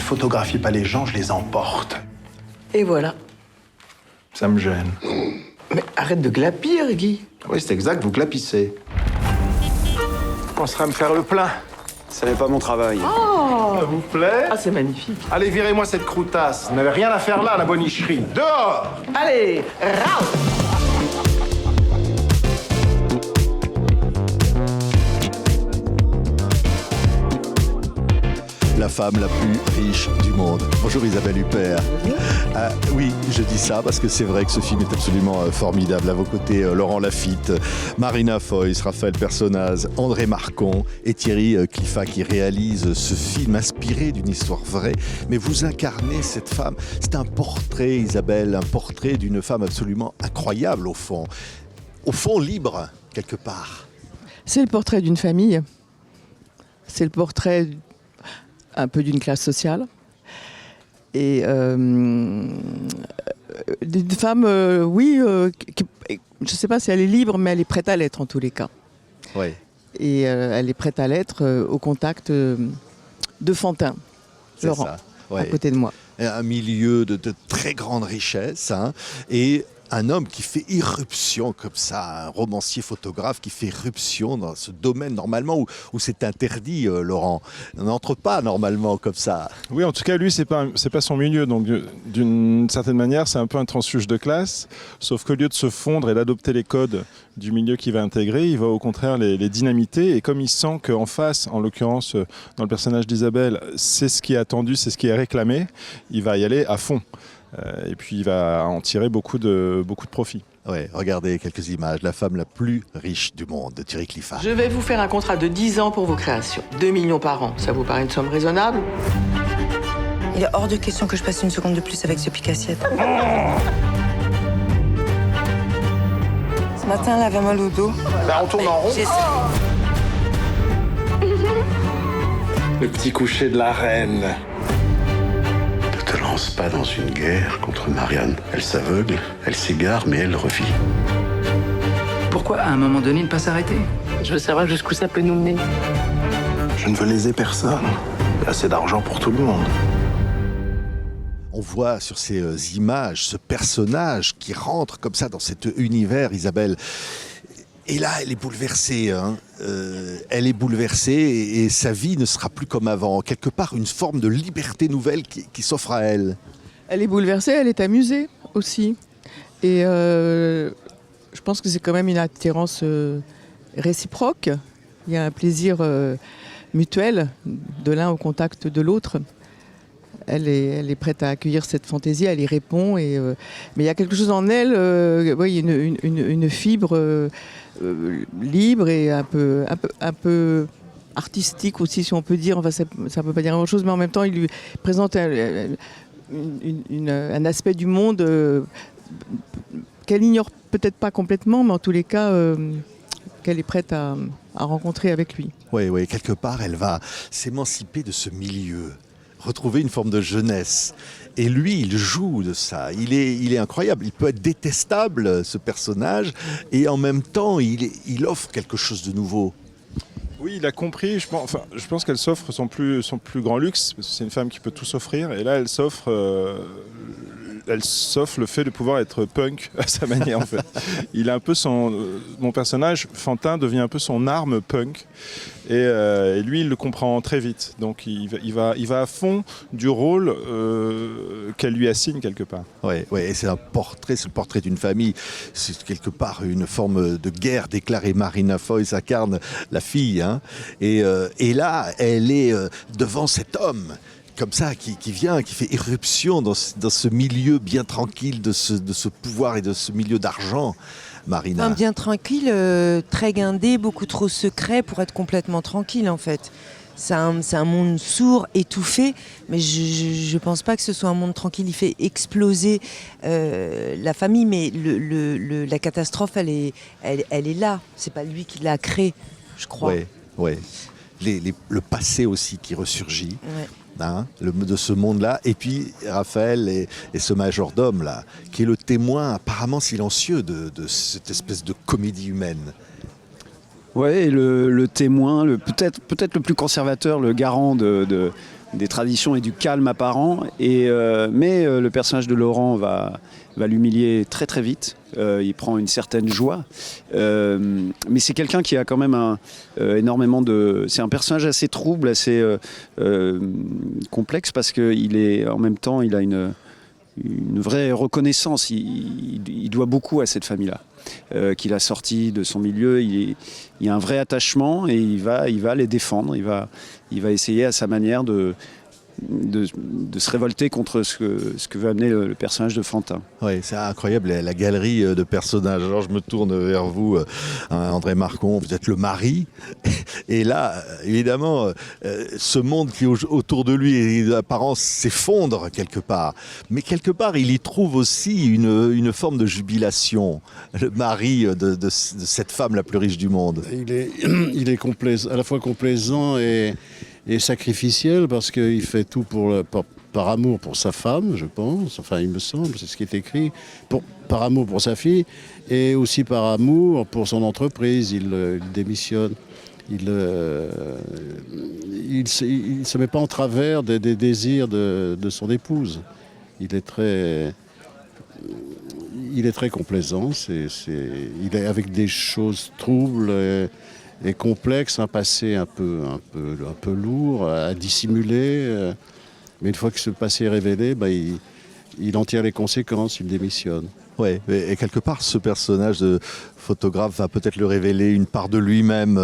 photographie pas les gens, je les emporte. Et voilà. Ça me gêne. Mais arrête de glapir, Guy. Oui, c'est exact, vous clapissez. On sera me faire le plein. Ça n'est pas mon travail. Ça vous plaît? Ah, c'est magnifique. Allez, virez-moi cette croutasse. Vous n'avez rien à faire là, la bonicherie. Dehors! Allez, rao! La femme la plus riche du monde. Bonjour Isabelle Huppert. Oui, je dis ça parce que c'est vrai que ce film est absolument formidable. À vos côtés, Laurent Lafitte, Marina Foïs, Raphaël Personnaz, André Marcon et Thierry Cliffat qui réalisent ce film inspiré d'une histoire vraie. Mais vous incarnez cette femme. C'est un portrait, Isabelle, un portrait d'une femme absolument incroyable au fond. Au fond, libre, quelque part. C'est le portrait d'une famille. C'est le portrait un peu d'une classe sociale. Et une femme, oui, je ne sais pas si elle est libre, mais elle est prête à l'être en tous les cas. Oui. Et elle est prête à l'être au contact de Fantin, Laurent, ça, ouais. à côté de moi. Un milieu de très grande richesse, hein, et un homme qui fait irruption comme ça, un romancier photographe qui fait irruption dans ce domaine normalement où c'est interdit, Laurent. On n'entre pas normalement comme ça. Oui, en tout cas, lui, c'est pas son milieu. Donc, d'une certaine manière, c'est un peu un transfuge de classe. Sauf qu'au lieu de se fondre et d'adopter les codes du milieu qu'il va intégrer, il va au contraire les dynamiter. Et comme il sent qu'en face, en l'occurrence, dans le personnage d'Isabelle, c'est ce qui est attendu, c'est ce qui est réclamé, il va y aller à fond. Et puis il va en tirer beaucoup de profit. Ouais, regardez quelques images. La femme la plus riche du monde, de Thierry Cliffat. Je vais vous faire un contrat de 10 ans pour vos créations. 2 millions par an. Ça vous paraît une somme raisonnable? Il est hors de question que je passe une seconde de plus avec ce pique-assiette. Ce matin, elle avait mal au dos. Là, on tourne en rond. Le petit coucher de la reine. Ne te lance pas dans une guerre contre Marianne. Elle s'aveugle, elle s'égare, mais elle revit. Pourquoi, à un moment donné, ne pas s'arrêter? Je veux savoir jusqu'où ça peut nous mener. Je ne veux léser personne. Il y a assez d'argent pour tout le monde. On voit sur ces images ce personnage qui rentre comme ça dans cet univers, Isabelle. Et là, elle est bouleversée. Hein. Elle est bouleversée et sa vie ne sera plus comme avant. Quelque part, une forme de liberté nouvelle qui s'offre à elle. Elle est bouleversée, elle est amusée aussi. Et je pense que c'est quand même une attirance réciproque. Il y a un plaisir mutuel de l'un au contact de l'autre. Elle est prête à accueillir cette fantaisie, elle y répond. Mais il y a quelque chose en elle, une fibre libre et un peu artistique aussi, si on peut dire. Enfin, ça ne peut pas dire grand-chose, mais en même temps, il lui présente un aspect du monde qu'elle ignore peut-être pas complètement, mais en tous les cas, qu'elle est prête à rencontrer avec lui. Oui, quelque part, elle va s'émanciper de ce milieu, retrouver une forme de jeunesse. Et lui, il joue de ça. Il est incroyable. Il peut être détestable, ce personnage, et en même temps, il offre quelque chose de nouveau. Oui, il a compris. Je pense qu'elle s'offre son plus grand luxe, parce que c'est une femme qui peut tout s'offrir. Et là, elle s'offre le fait de pouvoir être punk à sa manière, en fait. Il a un peu mon personnage, Fantin, devient un peu son arme punk. Et lui, il le comprend très vite. Donc, il va à fond du rôle qu'elle lui assigne quelque part. Ouais, et c'est le portrait d'une famille. C'est quelque part une forme de guerre déclarée. Marina Foïs incarne la fille. Hein. Et là, elle est devant cet homme comme ça, qui vient, qui fait irruption dans ce milieu bien tranquille de ce pouvoir et de ce milieu d'argent. Marina. Enfin, bien tranquille, très guindé, beaucoup trop secret pour être complètement tranquille en fait. C'est un monde sourd, étouffé, mais je ne pense pas que ce soit un monde tranquille. Il fait exploser la famille, mais la catastrophe, elle est là. C'est pas lui qui l'a créée, je crois. Oui. Le passé aussi qui ressurgit. Ouais. Hein, de ce monde-là, et puis Raphaël et ce majordome-là, qui est le témoin apparemment silencieux de cette espèce de comédie humaine. Ouais, le témoin, peut-être le plus conservateur, le garant de des traditions et du calme apparent. Mais le personnage de Laurent va l'humilier très très vite. Il prend une certaine joie. Mais c'est quelqu'un qui a quand même énormément de... C'est un personnage assez trouble, assez complexe, parce qu'en même temps, il a une vraie reconnaissance. Il doit beaucoup à cette famille-là, qu'il a sorti de son milieu. Il y a un vrai attachement et il va les défendre. Il va essayer à sa manière de se révolter contre ce que veut amener le personnage de Fantin. Oui, c'est incroyable, la galerie de personnages. Alors je me tourne vers vous, André Marcon, vous êtes le mari. Et là, évidemment, ce monde qui est autour de lui et d'apparence s'effondre quelque part. Mais quelque part, il y trouve aussi une forme de jubilation. Le mari de cette femme la plus riche du monde. Il est à la fois complaisant et sacrificiel, parce qu'il fait tout par amour pour sa femme, je pense, enfin il me semble, c'est ce qui est écrit, par amour pour sa fille, et aussi par amour pour son entreprise. Il démissionne. Il se met pas en travers des désirs de son épouse. Il est très complaisant. Il est avec des choses troubles et complexe, un passé un peu lourd à dissimuler. Mais une fois que ce passé est révélé, il en tire les conséquences, il démissionne. Oui, et quelque part, ce personnage de photographe va peut-être le révéler une part de lui-même,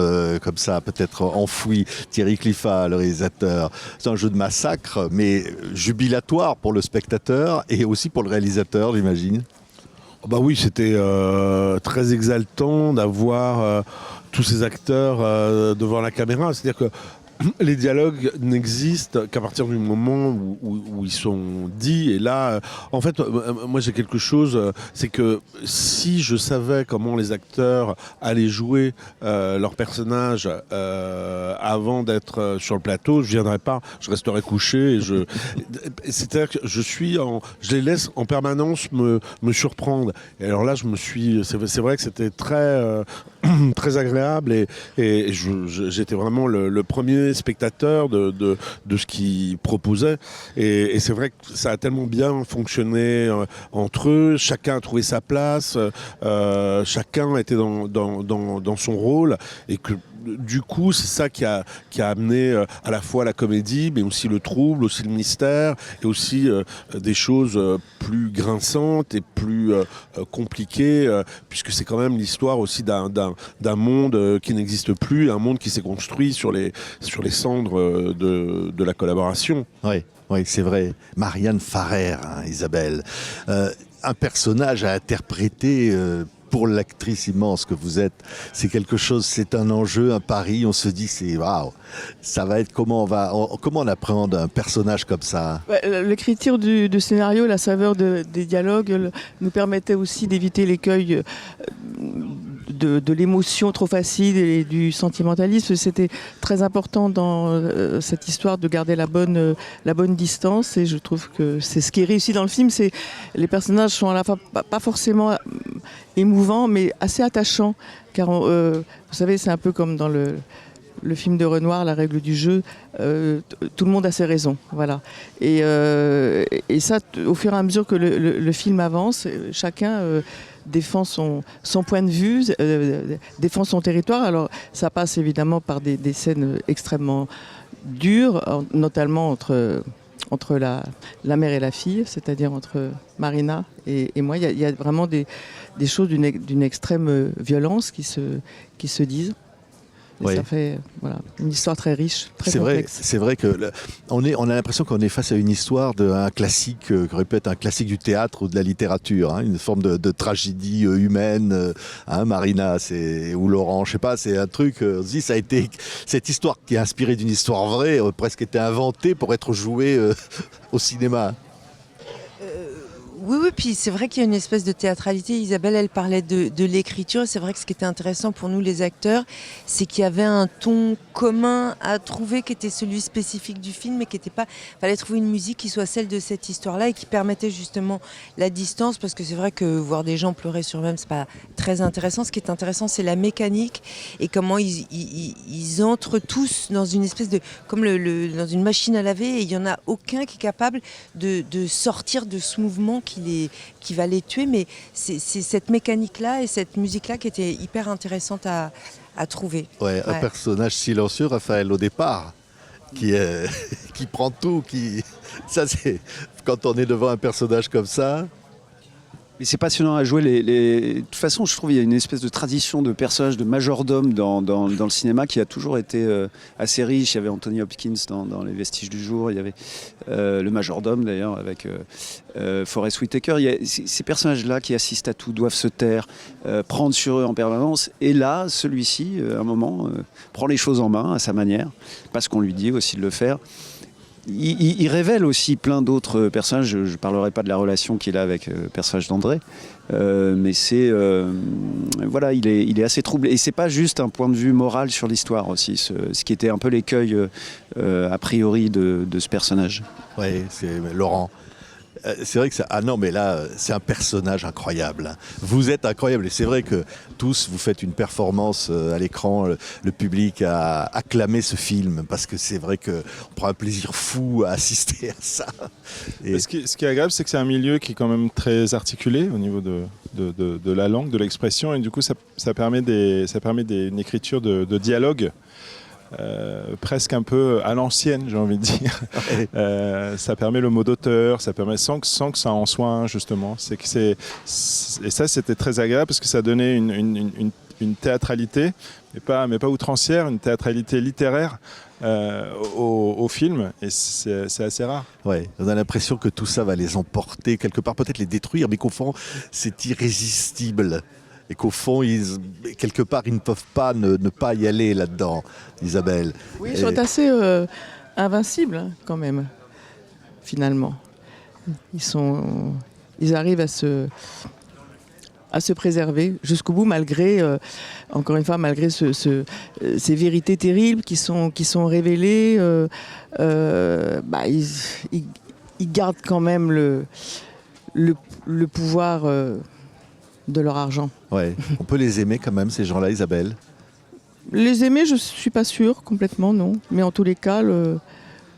comme ça, peut-être enfoui. Thierry Cliffat, le réalisateur. C'est un jeu de massacre, mais jubilatoire pour le spectateur et aussi pour le réalisateur, j'imagine. Bah oui, c'était très exaltant d'avoir tous ces acteurs devant la caméra. C'est-à-dire que les dialogues n'existent qu'à partir du moment où ils sont dits. Et là, en fait, moi j'ai quelque chose, c'est que si je savais comment les acteurs allaient jouer leur personnage avant d'être sur le plateau, je viendrais pas, je resterais couché. C'est-à-dire que je les laisse en permanence me surprendre. Et alors là, c'est vrai que c'était très très agréable et j'étais vraiment le premier spectateur de ce qu'ils proposaient et c'est vrai que ça a tellement bien fonctionné entre eux, chacun a trouvé sa place, chacun était dans son rôle et que du coup, c'est ça qui a amené à la fois la comédie, mais aussi le trouble, aussi le mystère, et aussi des choses plus grinçantes et plus compliquées, puisque c'est quand même l'histoire aussi d'un monde qui n'existe plus, un monde qui s'est construit sur les cendres de la collaboration. Oui, c'est vrai. Marianne Farrer, Isabelle. Un personnage à interpréter... pour l'actrice immense que vous êtes, c'est quelque chose, c'est un enjeu, un pari. On se dit, c'est waouh, ça va être comment on appréhende un personnage comme ça. L'écriture du scénario, la saveur des dialogues nous permettait aussi d'éviter l'écueil de l'émotion trop facile et du sentimentalisme. C'était très important dans cette histoire de garder la bonne distance, et je trouve que c'est ce qui est réussi dans le film. C'est les personnages sont à la fois pas forcément émouvants, mais assez attachants, car vous savez, c'est un peu comme dans le film de Renoir, La règle du jeu, tout le monde a ses raisons, voilà. Et ça, au fur et à mesure que le film avance, chacun défend son point de vue, défend son territoire. Alors ça passe évidemment par des scènes extrêmement dures, notamment entre la mère et la fille, c'est-à-dire entre Marina et moi. Il y a vraiment des choses d'une extrême violence qui se disent. Et ça fait une histoire très riche, très complexe. C'est vrai que on a l'impression qu'on est face à une histoire d'un classique, qui aurait pu être un classique du théâtre ou de la littérature, une forme de tragédie humaine. Marina, ou Laurent, je sais pas, c'est un truc. On se dit, ça a été cette histoire qui est inspirée d'une histoire vraie, presque été inventée pour être jouée au cinéma. Oui, puis c'est vrai qu'il y a une espèce de théâtralité. Isabelle, elle parlait de l'écriture. C'est vrai que ce qui était intéressant pour nous, les acteurs, c'est qu'il y avait un ton commun à trouver qui était celui spécifique du film, mais qui n'était pas... Il fallait trouver une musique qui soit celle de cette histoire-là et qui permettait justement la distance, parce que c'est vrai que voir des gens pleurer sur eux-mêmes, c'est pas très intéressant. Ce qui est intéressant, c'est la mécanique et comment ils entrent tous dans une espèce de... comme dans une machine à laver, et il n'y en a aucun qui est capable de sortir de ce mouvement qui va les tuer, mais c'est cette mécanique-là et cette musique-là qui était hyper intéressante à trouver. Ouais, un personnage silencieux, Raphaël, au départ, qui prend tout, ça c'est quand on est devant un personnage comme ça. Mais c'est passionnant à jouer. De toute façon, je trouve qu'il y a une espèce de tradition de personnages de majordome dans le cinéma qui a toujours été assez riche. Il y avait Anthony Hopkins dans Les Vestiges du Jour. Il y avait le majordome d'ailleurs avec Forest Whitaker. Il y a ces personnages-là qui assistent à tout, doivent se taire, prendre sur eux en permanence. Et là, celui-ci, à un moment, prend les choses en main à sa manière, parce qu'on lui dit aussi de le faire. Il révèle aussi plein d'autres personnages. Je ne parlerai pas de la relation qu'il a avec le personnage d'André, mais c'est voilà, il est assez troublé. Et c'est pas juste un point de vue moral sur l'histoire aussi, ce qui était un peu l'écueil a priori de ce personnage. Oui, c'est Laurent. C'est vrai que c'est... Ah non, mais là, c'est un personnage incroyable. Vous êtes incroyable. Et c'est vrai que tous, vous faites une performance à l'écran. Le public a acclamé ce film. Parce que c'est vrai qu'on prend un plaisir fou à assister à ça. Et... Ce qui est agréable, c'est que c'est un milieu qui est quand même très articulé au niveau de la langue, de l'expression. Et du coup, ça permet une écriture de dialogue. Presque un peu à l'ancienne, j'ai envie de dire. Ça permet le mot d'auteur, ça permet sans que ça en soit un, justement. Et ça, c'était très agréable parce que ça donnait une théâtralité, mais pas outrancière, une théâtralité littéraire au film, et c'est assez rare. Ouais, on a l'impression que tout ça va les emporter quelque part, peut-être les détruire, mais qu'au fond, c'est irrésistible. Et qu'au fond, quelque part, ils ne peuvent pas ne pas y aller là-dedans, Isabelle. Oui, ils sont assez invincibles, hein, quand même, finalement. Ils arrivent à se préserver jusqu'au bout, malgré, encore une fois, malgré ces vérités terribles qui sont révélées. Ils gardent quand même le pouvoir de leur argent. Ouais. On peut les aimer quand même, ces gens-là, Isabelle? Les aimer, je ne suis pas sûre, complètement, non. Mais en tous les cas,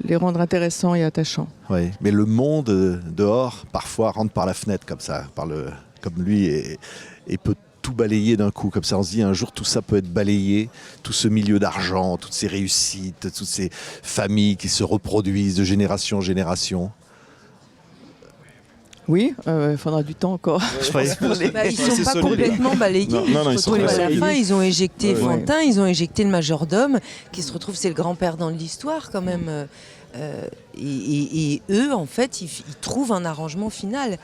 les rendre intéressants et attachants. Oui, mais le monde dehors, parfois, rentre par la fenêtre comme ça, comme lui, et peut tout balayer d'un coup. Comme ça, on se dit, un jour, tout ça peut être balayé, tout ce milieu d'argent, toutes ces réussites, toutes ces familles qui se reproduisent de génération en génération. Oui, il faudra du temps encore. Ils ne sont pas complètement balayés. Non, ils sont à la solides. fin, ils ont éjecté Fantin, ils ont éjecté le majordome, qui se retrouve, c'est le grand-père dans l'histoire quand même. Et eux, en fait, ils trouvent un arrangement final.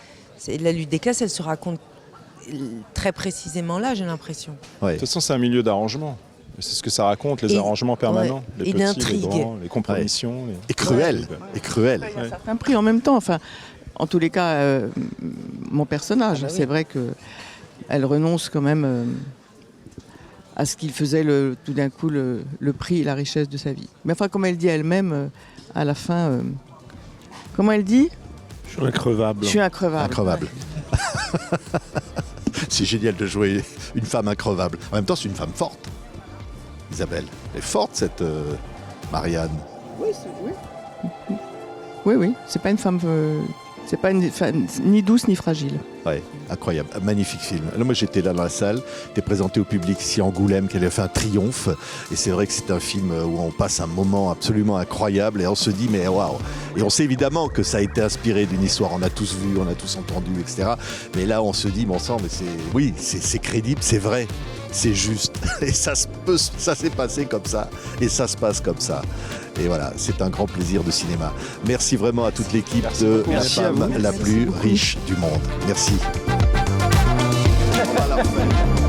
La lutte des classes, elle se raconte très précisément là, j'ai l'impression. De toute façon, c'est un milieu d'arrangement. C'est ce que ça raconte, les arrangements permanents, les petits, les grands, les compromissions. Et cruel. Et cruel. Il y a certains prix en même temps. Enfin, en tous les cas, mon personnage, c'est vrai qu'elle renonce quand même à ce qu'il faisait tout d'un coup le prix et la richesse de sa vie. Mais enfin, comme elle dit elle-même, à la fin, comment elle dit ? Je suis increvable. Je suis increvable. Increvable. C'est génial de jouer une femme increvable. En même temps, c'est une femme forte, Isabelle. Elle est forte, cette Marianne. Oui. C'est pas une femme... C'est pas ni douce ni fragile. Ouais, incroyable, un magnifique film. Alors moi j'étais là dans la salle, était présenté au public ici à Angoulême, qui avait fait un triomphe. Et c'est vrai que c'est un film où on passe un moment absolument incroyable et on se dit mais waouh. Et on sait évidemment que ça a été inspiré d'une histoire, on a tous vu, on a tous entendu, etc. Mais là on se dit bon sang, mais c'est crédible, c'est vrai. C'est juste. Et ça s'est passé comme ça. Et ça se passe comme ça. Et voilà, c'est un grand plaisir de cinéma. Merci vraiment à toute l'équipe de La femme la plus riche du monde. Merci. On va la refaire.